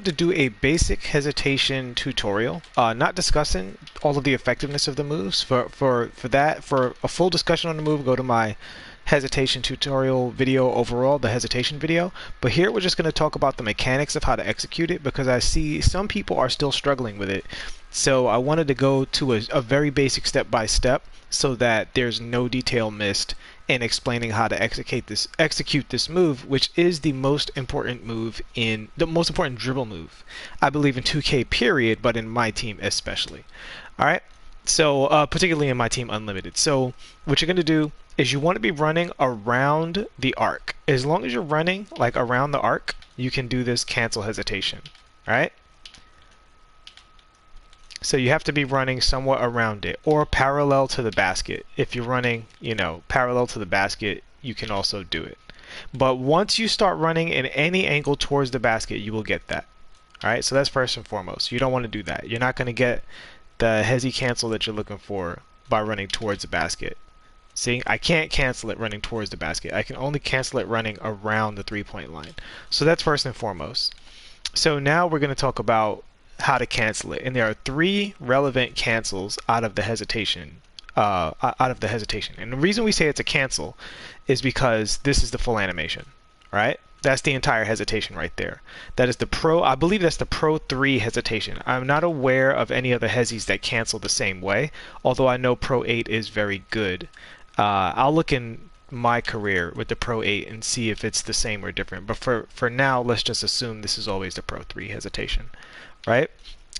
To do a basic hesitation tutorial, not discussing all of the effectiveness of the moves. For a full discussion on the move, go to my hesitation tutorial video overall, the hesitation video. But here we're just going to talk about the mechanics of how to execute it, because I see some people are still struggling with it. So I wanted to go to a very basic step by step so that there's no detail missed in explaining how to execute this move, which is the most important dribble move, I believe, in 2K period, but in MyTeam especially. All right, so particularly in MyTeam Unlimited. So what you're going to do is you want to be running around the arc. As long as you're running like around the arc, you can do this cancel hesitation. All right. So you have to be running somewhat around it, or parallel to the basket. If you're running, parallel to the basket, you can also do it. But once you start running in any angle towards the basket, you will get that. All right, so that's first and foremost. You don't want to do that. You're not going to get the hesi cancel that you're looking for by running towards the basket. See, I can't cancel it running towards the basket. I can only cancel it running around the three-point line. So that's first and foremost. So now we're going to talk about how to cancel it, and there are three relevant cancels out of the hesitation. And the reason we say it's a cancel is because this is the full animation, right? That's the entire hesitation right there. That is the Pro. I believe that's the Pro 3 hesitation. I'm not aware of any other hesis that cancel the same way, although I know Pro 8 is very good. I'll look in my career with the Pro 8 and see if it's the same or different. But for now, let's just assume this is always the Pro 3 hesitation. Right?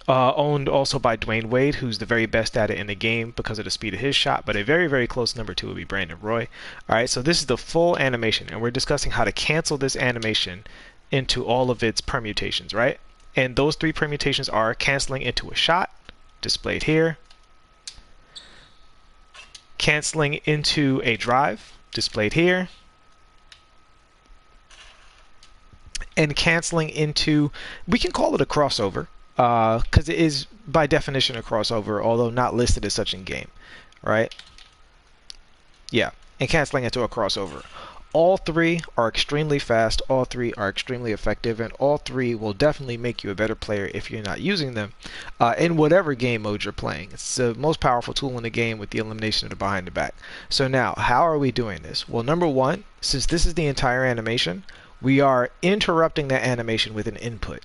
Owned also by Dwayne Wade, who's the very best at it in the game because of the speed of his shot, but a very, very close number two would be Brandon Roy. Alright, so this is the full animation, and we're discussing how to cancel this animation into all of its permutations, right? And those three permutations are canceling into a shot, displayed here, canceling into a drive, displayed here, and canceling into, we can call it a crossover, because it is by definition a crossover, although not listed as such in game, right? Yeah, and canceling into a crossover. All three are extremely fast, all three are extremely effective, and all three will definitely make you a better player if you're not using them in whatever game mode you're playing. It's the most powerful tool in the game with the elimination of the behind the back. So now, how are we doing this? Well, number one, since this is the entire animation, we are interrupting that animation with an input.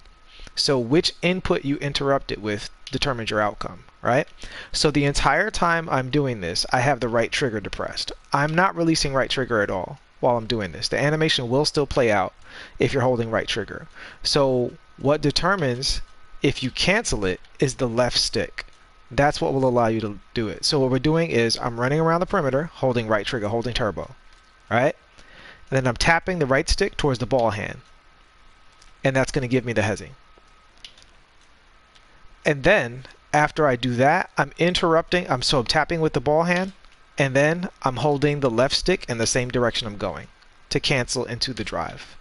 So which input you interrupt it with determines your outcome, right? So the entire time I'm doing this, I have the right trigger depressed. I'm not releasing right trigger at all while I'm doing this. The animation will still play out if you're holding right trigger. So what determines if you cancel it is the left stick. That's what will allow you to do it. So what we're doing is I'm running around the perimeter, holding right trigger, holding turbo, right? And then I'm tapping the right stick towards the ball hand. And that's going to give me the hesi. And then after I do that, I'm interrupting. I'm tapping with the ball hand, and then I'm holding the left stick in the same direction I'm going to cancel into the drive.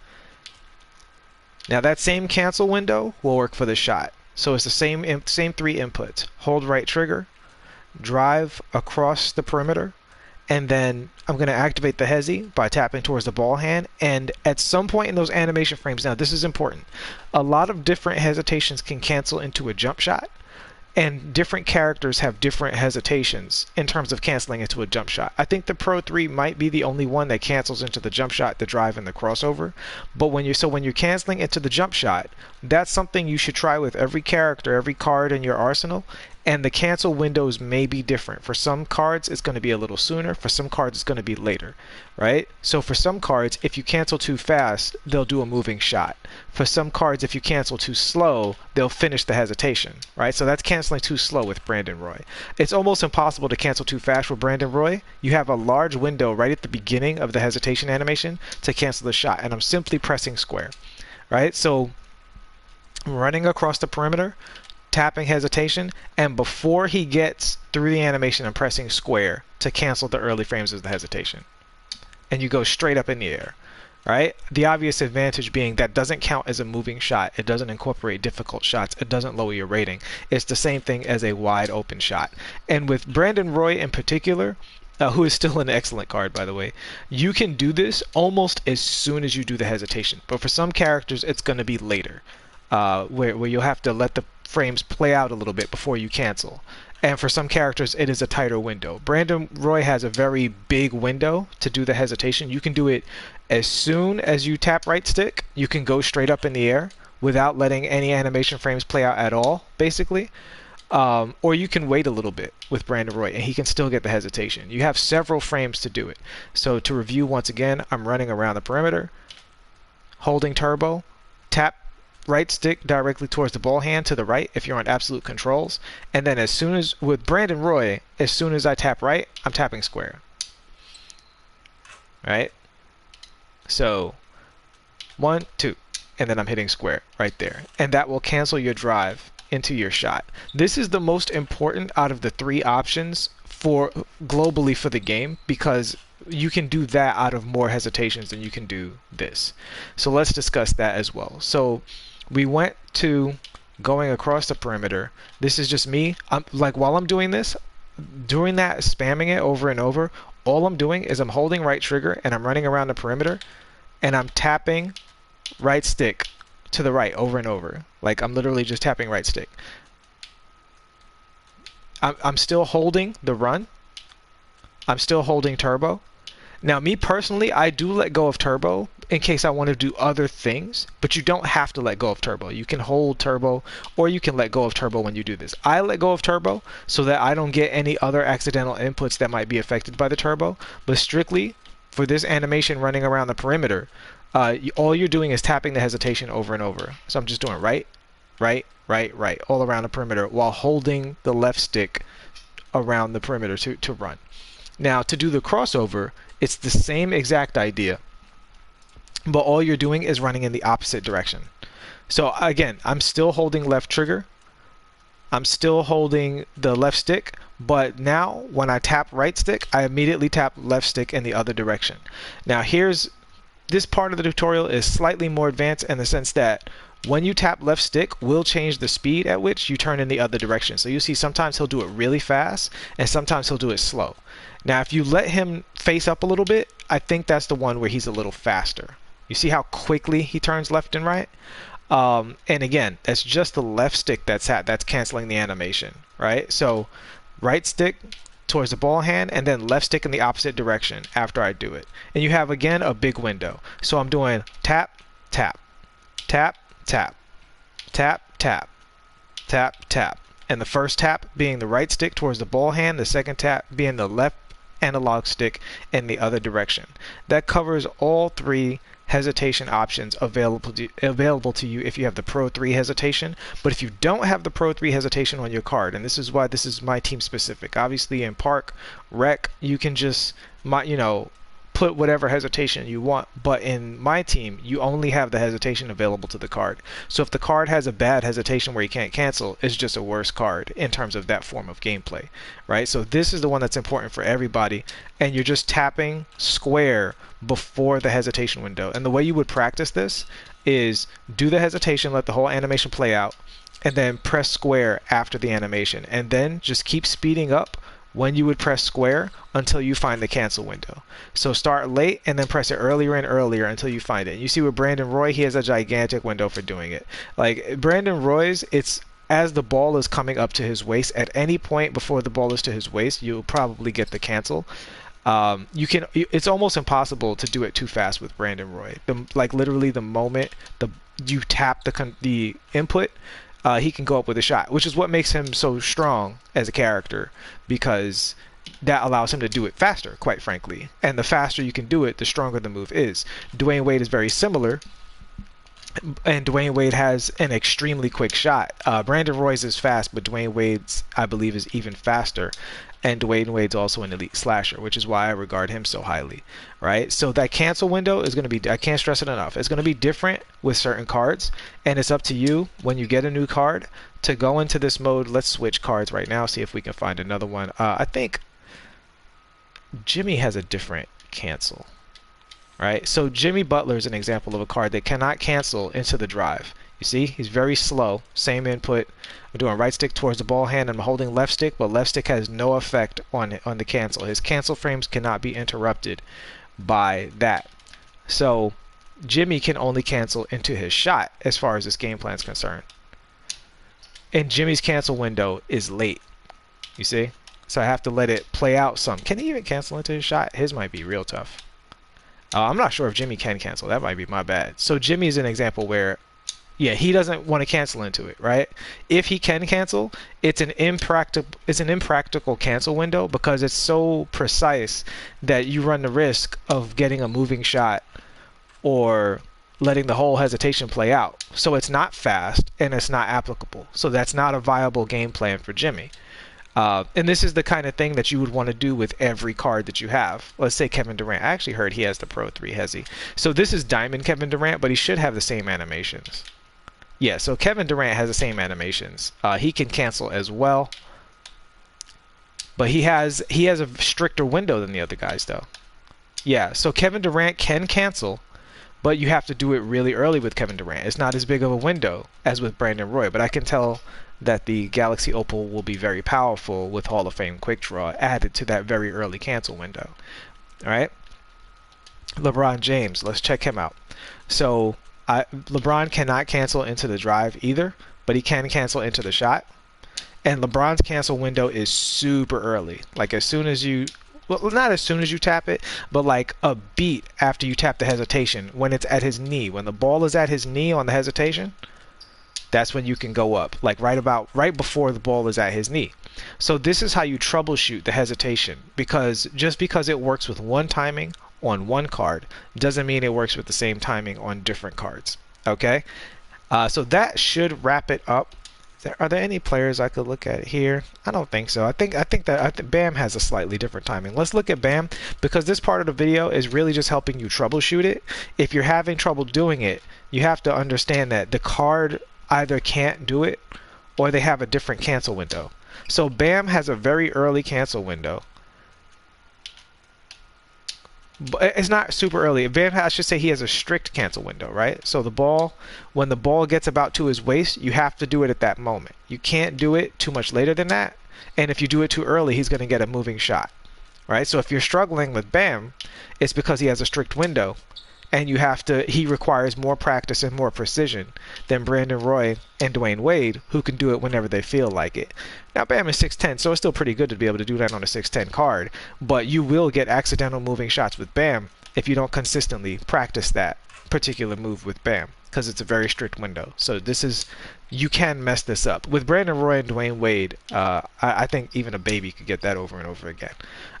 Now that same cancel window will work for the shot. So it's the same three inputs. Hold right trigger, drive across the perimeter, and then I'm going to activate the hesi by tapping towards the ball hand. And at some point in those animation frames, now this is important, a lot of different hesitations can cancel into a jump shot, and different characters have different hesitations in terms of canceling into a jump shot. I think the Pro 3 might be the only one that cancels into the jump shot, the drive, and the crossover. But when you're canceling into the jump shot, that's something you should try with every character, every card in your arsenal. And the cancel windows may be different. For some cards, it's going to be a little sooner. For some cards, it's going to be later, right? So for some cards, if you cancel too fast, they'll do a moving shot. For some cards, if you cancel too slow, they'll finish the hesitation, right? So that's canceling too slow with Brandon Roy. It's almost impossible to cancel too fast with Brandon Roy. You have a large window right at the beginning of the hesitation animation to cancel the shot, and I'm simply pressing square, right? So I'm running across the perimeter, tapping hesitation, and before he gets through the animation, I'm pressing square to cancel the early frames of the hesitation. And you go straight up in the air, right? The obvious advantage being that doesn't count as a moving shot. It doesn't incorporate difficult shots. It doesn't lower your rating. It's the same thing as a wide open shot. And with Brandon Roy in particular, who is still an excellent card, by the way, you can do this almost as soon as you do the hesitation. But for some characters, it's going to be later. where you'll have to let the frames play out a little bit before you cancel. And for some characters, it is a tighter window. Brandon Roy has a very big window to do the hesitation. You can do it as soon as you tap right stick. You can go straight up in the air without letting any animation frames play out at all, basically. Or you can wait a little bit with Brandon Roy, and he can still get the hesitation. You have several frames to do it. So to review once again, I'm running around the perimeter, holding turbo, tap right stick directly towards the ball hand to the right if you're on absolute controls, and then as soon as, with Brandon Roy, as soon as I tap right, I'm tapping square. Right? So 1, 2, and then I'm hitting square right there, and that will cancel your drive into your shot. This is the most important out of the 3 options for globally for the game, because you can do that out of more hesitations than you can do this. So let's discuss that as well. So we went to going across the perimeter. This is just me. Like while I'm doing this, doing that, spamming it over and over, all I'm doing is I'm holding right trigger and I'm running around the perimeter and I'm tapping right stick to the right over and over. Like I'm literally just tapping right stick. I'm still holding the run. I'm still holding turbo. Now, me personally, I do let go of turbo in case I want to do other things, but you don't have to let go of turbo. You can hold turbo, or you can let go of turbo when you do this. I let go of turbo so that I don't get any other accidental inputs that might be affected by the turbo, but strictly for this animation running around the perimeter, all you're doing is tapping the hesitation over and over. So I'm just doing right, right, right, right, all around the perimeter while holding the left stick around the perimeter to run. Now, to do the crossover, it's the same exact idea, but all you're doing is running in the opposite direction. So again, I'm still holding left trigger. I'm still holding the left stick, but now when I tap right stick, I immediately tap left stick in the other direction. Now here's, this part of the tutorial is slightly more advanced in the sense that when you tap left stick, will change the speed at which you turn in the other direction. So you see sometimes he'll do it really fast and sometimes he'll do it slow. Now if you let him face up a little bit, I think that's the one where he's a little faster. You see how quickly he turns left and right? And again, that's just the left stick that's canceling the animation, right? So right stick towards the ball hand and then left stick in the opposite direction after I do it. And you have again a big window. So I'm doing tap, tap, tap, tap, tap, tap, tap, tap. And the first tap being the right stick towards the ball hand, the second tap being the left analog stick in the other direction. That covers all 3 hesitation options available to you if you have the Pro 3 hesitation. But if you don't have the Pro 3 hesitation on your card, and this is why this is MyTeam specific. Obviously in Park, Rec, you can just put whatever hesitation you want, but in MyTeam you only have the hesitation available to the card. So if the card has a bad hesitation where you can't cancel, it's just a worse card in terms of that form of gameplay, right? So this is the one that's important for everybody, and you're just tapping square before the hesitation window. And the way you would practice this is do the hesitation, let the whole animation play out, and then press square after the animation, and then just keep speeding up when you would press square until you find the cancel window. So start late and then press it earlier and earlier until you find it. You see with Brandon Roy, he has a gigantic window for doing it. Like Brandon Roy's, it's as the ball is coming up to his waist. At any point before the ball is to his waist, you'll probably get the cancel. It's almost impossible to do it too fast with Brandon Roy. Like literally the moment you tap the input, he can go up with a shot, which is what makes him so strong as a character, because that allows him to do it faster, quite frankly. And the faster you can do it, the stronger the move is. Dwayne Wade is very similar, and Dwayne Wade has an extremely quick shot. Brandon Roy's is fast, but Dwayne Wade's, I believe, is even faster. And Dwayne Wade's also an elite slasher, which is why I regard him so highly, right? So that cancel window is going to be, I can't stress it enough, it's going to be different with certain cards, and it's up to you when you get a new card to go into this mode. Let's switch cards right now, see if we can find another one. I think Jimmy has a different cancel, right? So Jimmy Butler is an example of a card that cannot cancel into the drive. You see, he's very slow. Same input. I'm doing right stick towards the ball hand. I'm holding left stick, but left stick has no effect on the cancel. His cancel frames cannot be interrupted by that. So Jimmy can only cancel into his shot as far as this game plan is concerned. And Jimmy's cancel window is late. You see? So I have to let it play out some. Can he even cancel into his shot? His might be real tough. I'm not sure if Jimmy can cancel. That might be my bad. So Jimmy is an example where, yeah, he doesn't want to cancel into it, right? If he can cancel, it's an impractical cancel window because it's so precise that you run the risk of getting a moving shot or letting the whole hesitation play out. So it's not fast and it's not applicable. So that's not a viable game plan for Jimmy. And this is the kind of thing that you would want to do with every card that you have. Let's say Kevin Durant. I actually heard he has the Pro 3 Hezi. So this is Diamond Kevin Durant, but he should have the same animations. Yeah, so Kevin Durant has the same animations. He can cancel as well. But he has a stricter window than the other guys, though. Yeah, so Kevin Durant can cancel, but you have to do it really early with Kevin Durant. It's not as big of a window as with Brandon Roy, but I can tell that the Galaxy Opal will be very powerful with Hall of Fame Quick Draw added to that very early cancel window. All right, LeBron James, let's check him out. So LeBron cannot cancel into the drive either, but he can cancel into the shot. And LeBron's cancel window is super early. Like as soon as you, well, not as soon as you tap it, but like a beat after you tap the hesitation, when it's at his knee. When the ball is at his knee on the hesitation, that's when you can go up, like right before the ball is at his knee. So this is how you troubleshoot the hesitation, because just because it works with one timing on one card doesn't mean it works with the same timing on different cards. Okay, so that should wrap it up. Are there any players I could look at here? I don't think so. I think Bam has a slightly different timing. Let's look at Bam, because this part of the video is really just helping you troubleshoot it. If you're having trouble doing it, you have to understand that the card either can't do it or they have a different cancel window. So Bam has a very early cancel window. But it's not super early. Bam, I should say, he has a strict cancel window, right? So the ball, when the ball gets about to his waist, you have to do it at that moment. You can't do it too much later than that. And if you do it too early, he's going to get a moving shot, right? So if you're struggling with Bam, it's because he has a strict window. And he requires more practice and more precision than Brandon Roy and Dwayne Wade, who can do it whenever they feel like it. Now, Bam is 6'10", so it's still pretty good to be able to do that on a 6'10" card, but you will get accidental moving shots with Bam if you don't consistently practice that particular move with Bam, because it's a very strict window. So you can mess this up. With Brandon Roy and Dwayne Wade, I think even a baby could get that over and over again.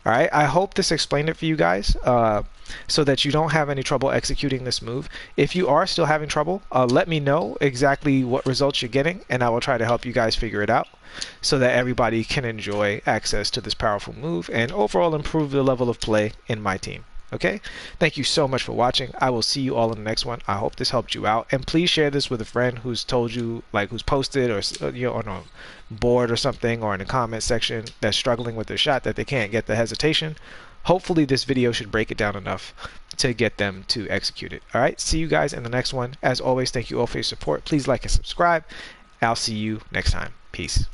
All right, I hope this explained it for you guys, so that you don't have any trouble executing this move. If you are still having trouble, let me know exactly what results you're getting, and I will try to help you guys figure it out so that everybody can enjoy access to this powerful move and overall improve the level of play in MyTeam. Okay, thank you so much for watching. I will see you all in the next one. I hope this helped you out, and please share this with a friend who's told you, like who's posted or on a board or something, or in the comment section, that's struggling with their shot that they can't get the hesitation. Hopefully this video should break it down enough to get them to execute it. All right, see you guys in the next one. As always, thank you all for your support. Please like and subscribe. I'll see you next time. Peace.